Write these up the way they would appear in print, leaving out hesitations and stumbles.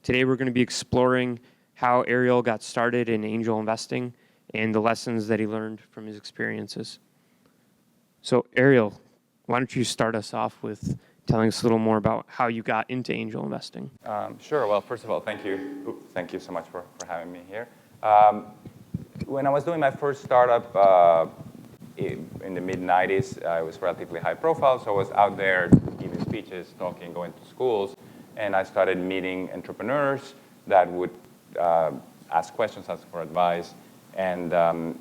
Today we're going to be exploring how Ariel got started in angel investing and the lessons that he learned from his experiences. So Ariel, why don't you start us off with telling us a little more about how you got into angel investing? Sure. Well, first of all, thank you. Thank you so much for having me here. When I was doing my first startup in the mid-90s, it was relatively high profile, so I was out there giving speeches, talking, going to schools, and I started meeting entrepreneurs that would ask questions, ask for advice, and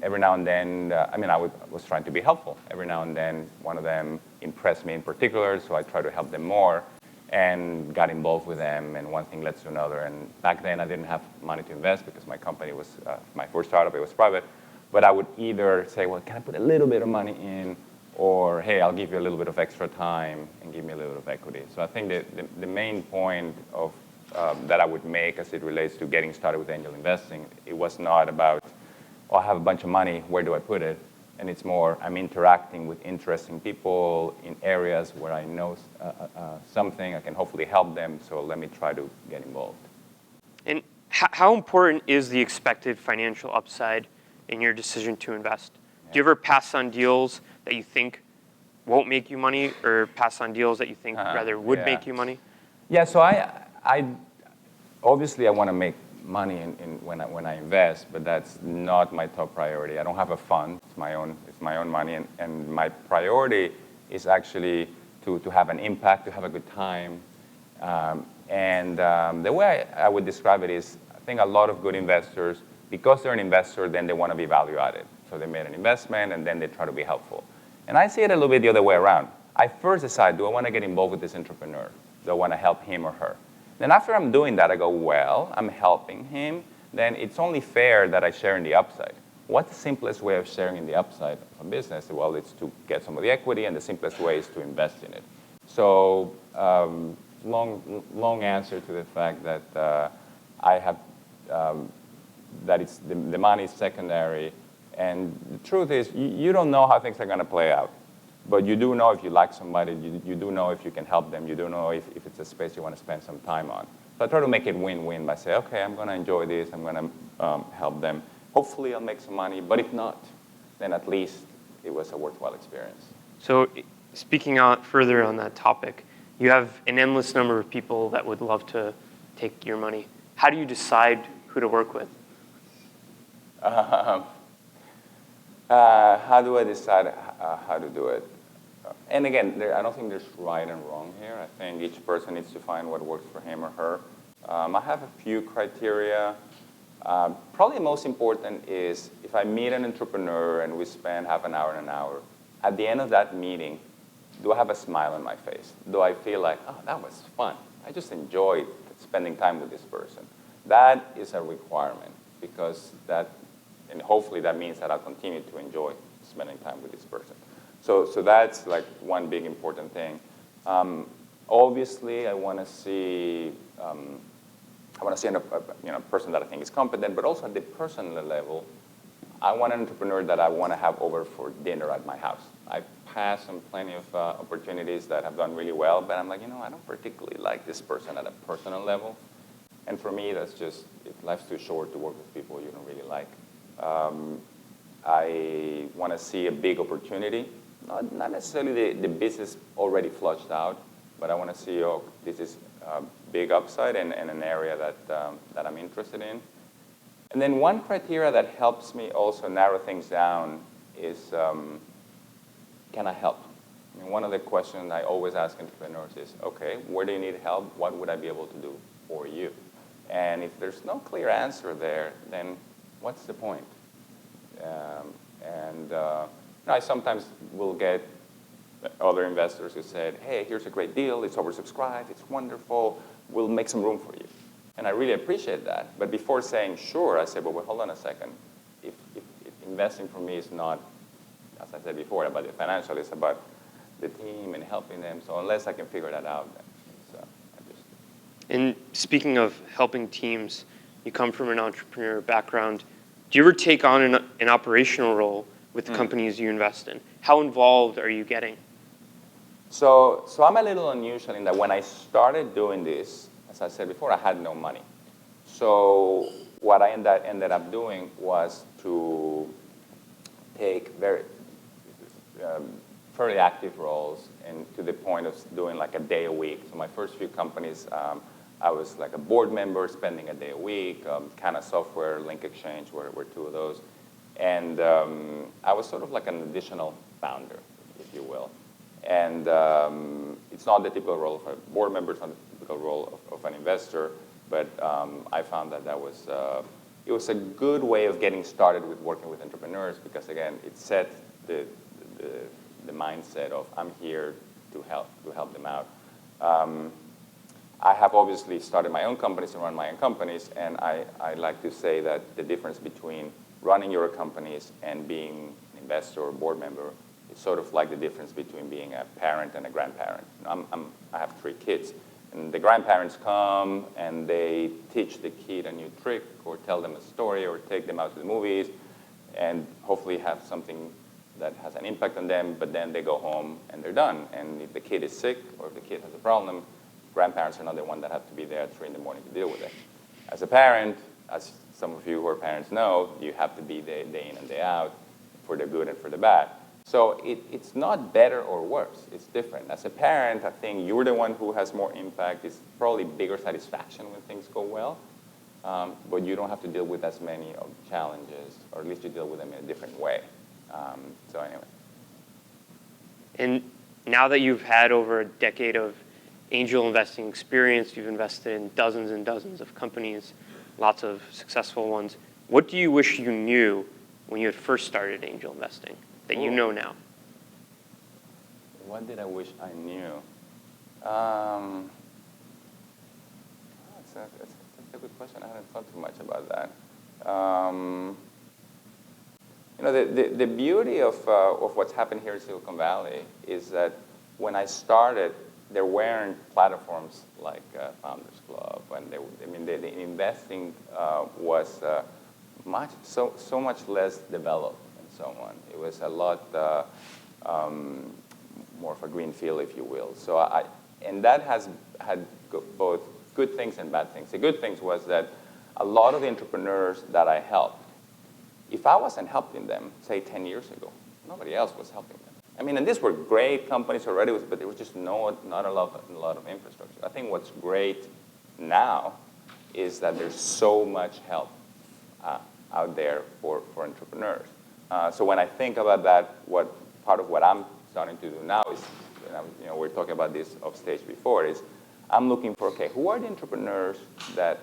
every now and then, I was trying to be helpful. Every now and then, one of them impressed me in particular, so I tried to help them more and got involved with them, and one thing led to another. And back then, I didn't have money to invest because my company was, my first startup, it was private. But I would either say, well, can I put a little bit of money in? Or, hey, I'll give you a little bit of extra time and give me a little bit of equity. So I think that the main point of that I would make as it relates to getting started with angel investing, it was not about, oh, I have a bunch of money, where do I put it? And it's more, I'm interacting with interesting people in areas where I know something, I can hopefully help them, so let me try to get involved. And how important is the expected financial upside in your decision to invest? Do you ever pass on deals that you think won't make you money, or pass on deals that you think rather would make you money? Yeah, so I obviously I want to make money when I invest, but that's not my top priority. I don't have a fund. It's my own money, and my priority is actually to have an impact, to have a good time. The way I would describe it is, I think a lot of good investors, because they're an investor, then they want to be value added. So they made an investment, and then they try to be helpful. And I see it a little bit the other way around. I first decide, do I want to get involved with this entrepreneur? Do I want to help him or her? Then after I'm doing that, I go, well, I'm helping him. Then it's only fair that I share in the upside. What's the simplest way of sharing in the upside of a business? Well, it's to get some of the equity, and the simplest way is to invest in it. So long answer to the fact that I have, that it's the money is secondary. And the truth is, you don't know how things are going to play out. But you do know if you like somebody, you do know if you can help them, you do know if it's a space you want to spend some time on. So I try to make it win-win by saying, okay, I'm going to enjoy this, I'm going to help them. Hopefully I'll make some money, but if not, then at least it was a worthwhile experience. So speaking out further on that topic, you have an endless number of people that would love to take your money. How do you decide who to work with? How do I decide how to do it? And again, I don't think there's right and wrong here. I think each person needs to find what works for him or her. I have a few criteria. Probably the most important is if I meet an entrepreneur and we spend half an hour and an hour, at the end of that meeting, do I have a smile on my face? Do I feel like, oh, that was fun. I just enjoyed spending time with this person. That is a requirement, because and hopefully that means that I'll continue to enjoy spending time with this person. So that's like one big important thing. Obviously, I want to see a person that I think is competent, but also at the personal level, I want an entrepreneur that I want to have over for dinner at my house. I've passed on plenty of opportunities that have done really well, but I'm like, I don't particularly like this person at a personal level. And for me, that's just, life's too short to work with people you don't really like. I want to see a big opportunity, not necessarily the business already flushed out, but I want to see, oh, this is a big upside and an area that I'm interested in. And then one criteria that helps me also narrow things down is, can I help? I mean, one of the questions I always ask entrepreneurs is, okay, where do you need help? What would I be able to do for you? And if there's no clear answer there, then what's the point? I sometimes will get other investors who said, hey, here's a great deal, it's oversubscribed, it's wonderful, we'll make some room for you. And I really appreciate that. But before saying sure, I said, well, hold on a second. If investing for me is not, as I said before, about the financial, it's about the team and helping them. So unless I can figure that out, then And speaking of helping teams, you come from an entrepreneur background. Do you ever take on an operational role with the companies you invest in? How involved are you getting? So I'm a little unusual in that when I started doing this, as I said before, I had no money. So what I ended up doing was to take fairly active roles, and to the point of doing like a day a week. So my first few companies, I was like a board member, spending a day a week. Kind of Software, Link Exchange were two of those. And I was sort of like an additional founder, if you will. And it's not the typical role of a board member, it's not the typical role of an investor, but I found that it was a good way of getting started with working with entrepreneurs, because again, it set the mindset of I'm here to help them out. I have obviously started my own companies and run my own companies, and I like to say that the difference between running your companies and being an investor or board member is sort of like the difference between being a parent and a grandparent. I have 3 kids, and the grandparents come and they teach the kid a new trick or tell them a story or take them out to the movies and hopefully have something that has an impact on them, but then they go home and they're done. And if the kid is sick or if the kid has a problem, grandparents are not the one that have to be there at 3 in the morning to deal with it. As a parent, as some of you who are parents know, you have to be there day in and day out for the good and for the bad. So it's not better or worse, it's different. As a parent, I think you're the one who has more impact. It's probably bigger satisfaction when things go well, but you don't have to deal with as many of the challenges, or at least you deal with them in a different way. So anyway. And now that you've had over a decade of angel investing experience, you've invested in dozens and dozens of companies, lots of successful ones. What do you wish you knew when you had first started angel investing that you know now? What did I wish I knew? That's a good question. I haven't thought too much about that. You know, the beauty of what's happened here in Silicon Valley is that when I started, there weren't platforms like FundersClub, and the investing was so much less developed and so on. It was a lot more of a green field, if you will. So and that has had both good things and bad things. The good things was that a lot of the entrepreneurs that I helped, if I wasn't helping them, say 10 years ago, nobody else was helping them. I mean, and these were great companies already, but there was just not a lot of infrastructure. I think what's great now is that there's so much help out there for entrepreneurs. So when I think about that, part of what I'm starting to do now is, you know, we're talking about this off stage before, is I'm looking for, okay, who are the entrepreneurs that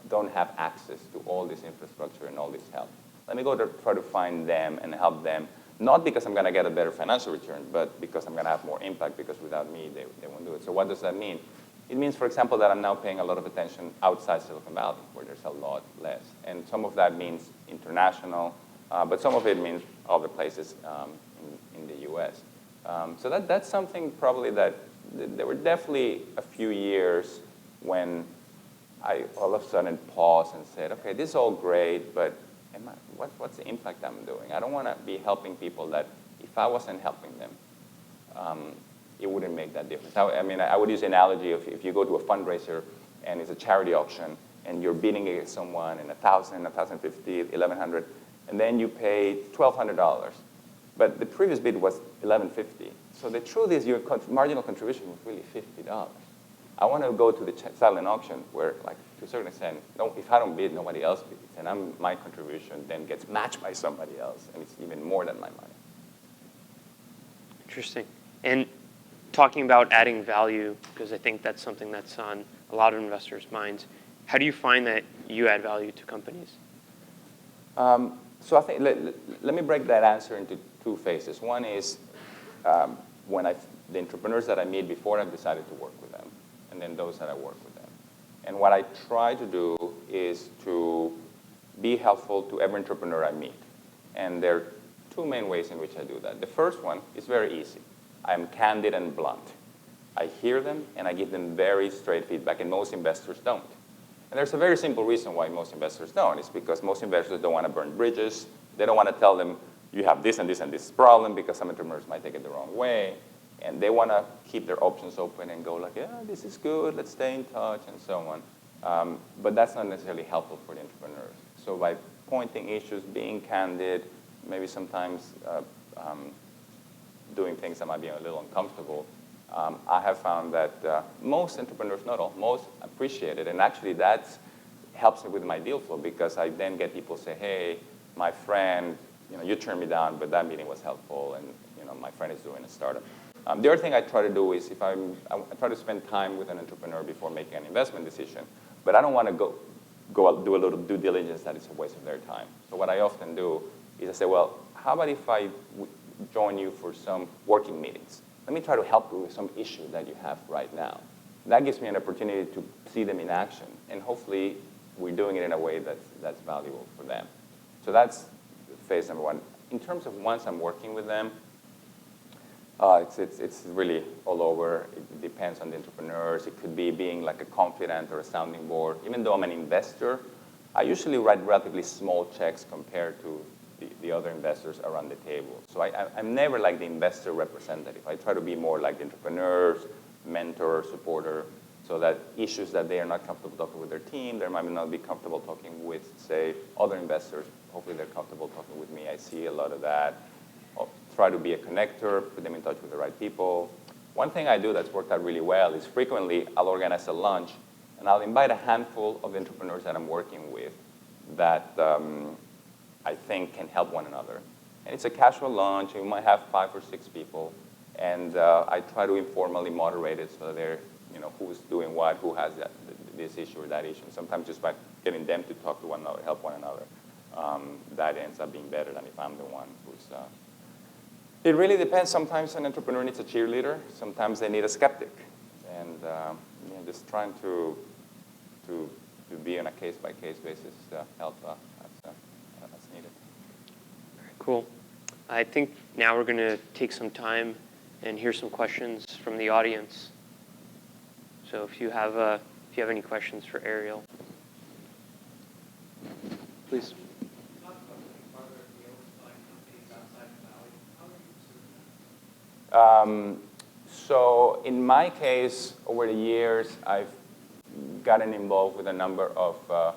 don't have access to all this infrastructure and all this help? Let me go to try to find them and help them, not because I'm going to get a better financial return, but because I'm going to have more impact, because without me, they won't do it. So what does that mean? It means, for example, that I'm now paying a lot of attention outside Silicon Valley, where there's a lot less. And some of that means international, but some of it means other places in the US. So that's something probably that there were definitely a few years when I all of a sudden paused and said, okay, this is all great, but what's the impact I'm doing? I don't want to be helping people that if I wasn't helping them, it wouldn't make that difference. I mean, I would use the analogy of if you go to a fundraiser and it's a charity auction and you're bidding against someone in $1,000, $1,050, $1,100, and then you pay $1,200. But the previous bid was $1,150. So the truth is your marginal contribution was really $50. I want to go to the silent auction where, like, to a certain extent, if I don't bid, nobody else bids. And my contribution then gets matched by somebody else, and it's even more than my money. Interesting. And talking about adding value, because I think that's something that's on a lot of investors' minds, how do you find that you add value to companies? So I think, let me break that answer into 2 phases. One is the entrepreneurs that I meet before I've decided to work with them, and then those that I work with them. And what I try to do is to be helpful to every entrepreneur I meet. And there are 2 main ways in which I do that. The first one is very easy. I'm candid and blunt. I hear them, and I give them very straight feedback, and most investors don't. And there's a very simple reason why most investors don't. It's because most investors don't want to burn bridges. They don't want to tell them, you have this and this and this problem, because some entrepreneurs might take it the wrong way. And they want to keep their options open and go like, yeah, this is good, let's stay in touch, and so on. But that's not necessarily helpful for the entrepreneurs. So by pointing issues, being candid, maybe sometimes doing things that might be a little uncomfortable, I have found that most entrepreneurs, not all, most appreciate it. And actually that helps me with my deal flow, because I then get people say, hey, my friend, you turned me down, but that meeting was helpful, and my friend is doing a startup. The other thing I try to do is I try to spend time with an entrepreneur before making an investment decision, but I don't want to go out, do a little due diligence that is a waste of their time. So what I often do is I say, well, how about if I join you for some working meetings? Let me try to help you with some issue that you have right now. That gives me an opportunity to see them in action, and hopefully we're doing it in a way that's valuable for them. So that's phase number one. In terms of once I'm working with them, it's really all over. It depends on the entrepreneurs. It could be being like a confidant or a sounding board. Even though I'm an investor, I usually write relatively small checks compared to the other investors around the table. So I'm never like the investor representative. I try to be more like the entrepreneurs, mentor, supporter, so that issues that they are not comfortable talking with their team, they might not be comfortable talking with, say, other investors. Hopefully they're comfortable talking with me. I see a lot of that. I'll try to be a connector, put them in touch with the right people. One thing I do that's worked out really well is frequently I'll organize a lunch, and I'll invite a handful of entrepreneurs that I'm working with that I think can help one another. And it's a casual lunch. We might have 5 or 6 people, and I try to informally moderate it so they're, who's doing what, who has this issue or that issue. And sometimes just by getting them to talk to one another, help one another, that ends up being better than if I'm the one who's. It really depends. Sometimes an entrepreneur needs a cheerleader. Sometimes they need a skeptic, and just trying to be on a case-by-case basis help as needed. Very cool. I think now we're going to take some time and hear some questions from the audience. So if you have any questions for Ariel, please. So in my case, over the years, I've gotten involved with a number of a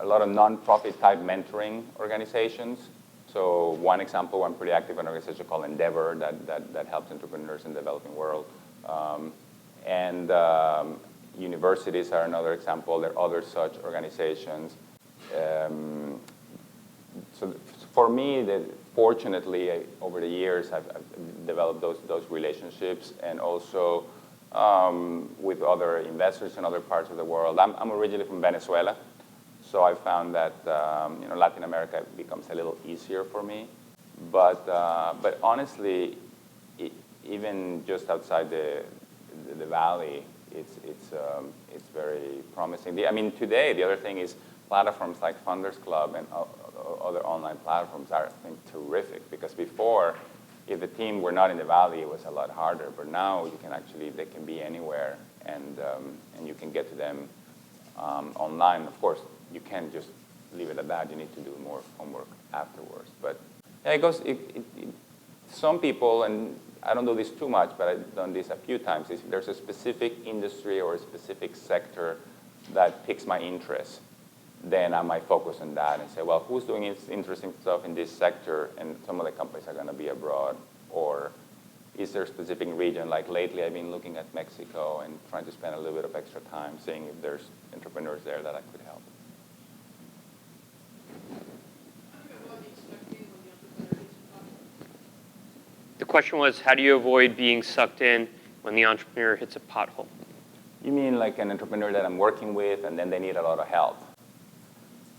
lot of nonprofit type mentoring organizations. So one example, I'm pretty active in an organization called Endeavor that helps entrepreneurs in the developing world. And universities are another example. There are other such organizations. So for me, fortunately, over the years, I've developed those relationships, and also with other investors in other parts of the world. I'm originally from Venezuela, so I found that Latin America becomes a little easier for me. But honestly, even just outside the valley, it's very promising. Today the other thing is platforms like FundersClub and other online platforms are, I think, terrific, because before, if the team were not in the valley, it was a lot harder. But now they can be anywhere, and you can get to them online. Of course, you can't just leave it at that. You need to do more homework afterwards. But yeah, some people, and I don't do this too much, but I've done this a few times, is if there's a specific industry or a specific sector that piques my interest, then I might focus on that and say, well, who's doing interesting stuff in this sector? And some of the companies are going to be abroad. Or is there a specific region? Like lately, I've been looking at Mexico and trying to spend a little bit of extra time seeing if there's entrepreneurs there that I could help. The question was, how do you avoid being sucked in when the entrepreneur hits a pothole? You mean like an entrepreneur that I'm working with, and then they need a lot of help?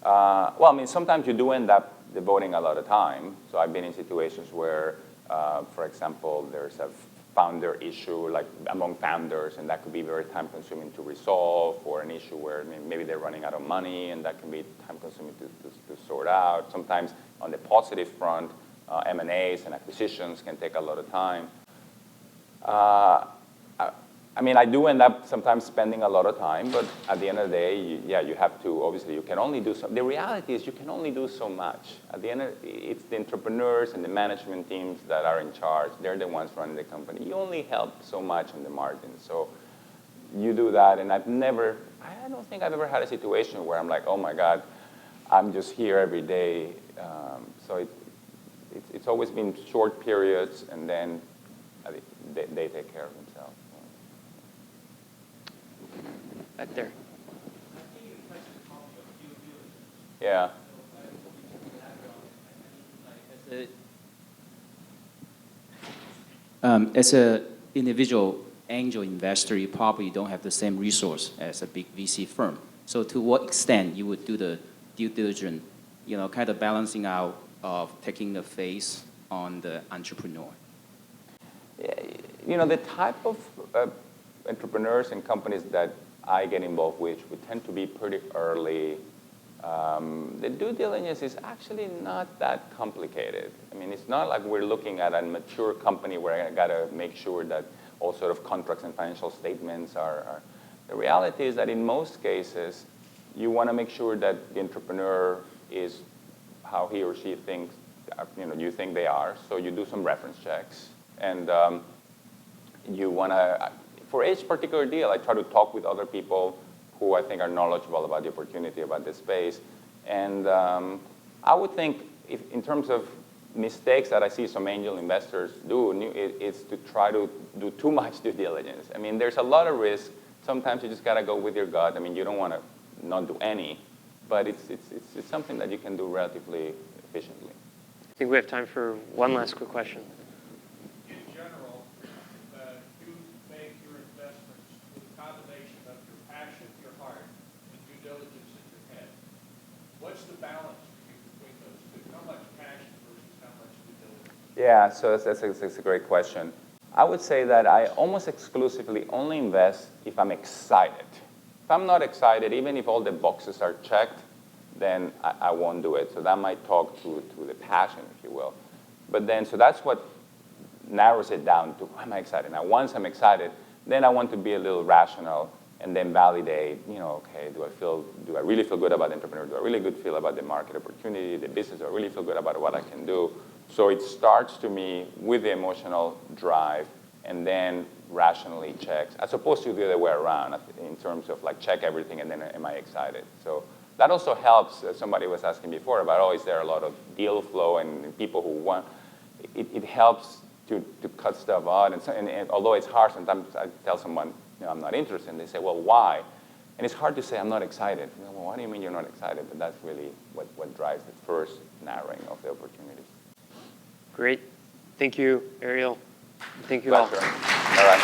Well, sometimes you do end up devoting a lot of time. So I've been in situations where, for example, there's a founder issue, like among founders, and that could be very time-consuming to resolve, or an issue where maybe they're running out of money, and that can be time-consuming to sort out. Sometimes on the positive front, M&As and acquisitions can take a lot of time. I do end up sometimes spending a lot of time, but at the end of the day, you have to, obviously, you can only do so. The reality is you can only do so much. At the end of it's the entrepreneurs and the management teams that are in charge. They're the ones running the company. You only help so much on the margin. So you do that, and I don't think I've ever had a situation where I'm like, oh my God, I'm just here every day. So it's always been short periods, and then they take care of themselves. Back there. Yeah. As an individual angel investor, you probably don't have the same resource as a big VC firm. So to what extent you would do the due diligence, kind of balancing out of taking the face on the entrepreneur? Yeah, the type of entrepreneurs and companies that I get involved with, we tend to be pretty early. The due diligence is actually not that complicated. I mean, it's not like we're looking at a mature company where I got to make sure that all sort of contracts and financial statements are. The reality is that in most cases, you want to make sure that the entrepreneur is how he or she thinks, you think they are. So you do some reference checks. And you want to, for each particular deal, I try to talk with other people who I think are knowledgeable about the opportunity, about the space. And I would think, in terms of mistakes that I see some angel investors do, it's to try to do too much due diligence. I mean, there's a lot of risk. Sometimes you just got to go with your gut. I mean, you don't want to not do any, but it's something that you can do relatively efficiently. I think we have time for one last quick question. In general, you make your investments with a combination of your passion, your heart, and due diligence in your head. What's the balance between those two? How much passion versus how much due diligence? Yeah, so that's a great question. I would say that I almost exclusively only invest if I'm excited. If I'm not excited, even if all the boxes are checked, then I won't do it. So that might talk to the passion, if you will. But then, so that's what narrows it down to, am I excited? Now, once I'm excited, then I want to be a little rational and then validate, okay, do I really feel good about the entrepreneur? Do I really feel about the market opportunity, the business? Do I really feel good about what I can do? So it starts to me with the emotional drive and then rationally checks, as opposed to the other way around in terms of like check everything and then am I excited? So that also helps. Somebody was asking before about, is there a lot of deal flow and people who want, it helps to cut stuff out. And although it's hard, sometimes I tell someone, I'm not interested, and they say, well, why? And it's hard to say I'm not excited. Well, what do you mean you're not excited? But that's really what drives the first narrowing of the opportunities. Great. Thank you, Ariel. Thank you all. All right.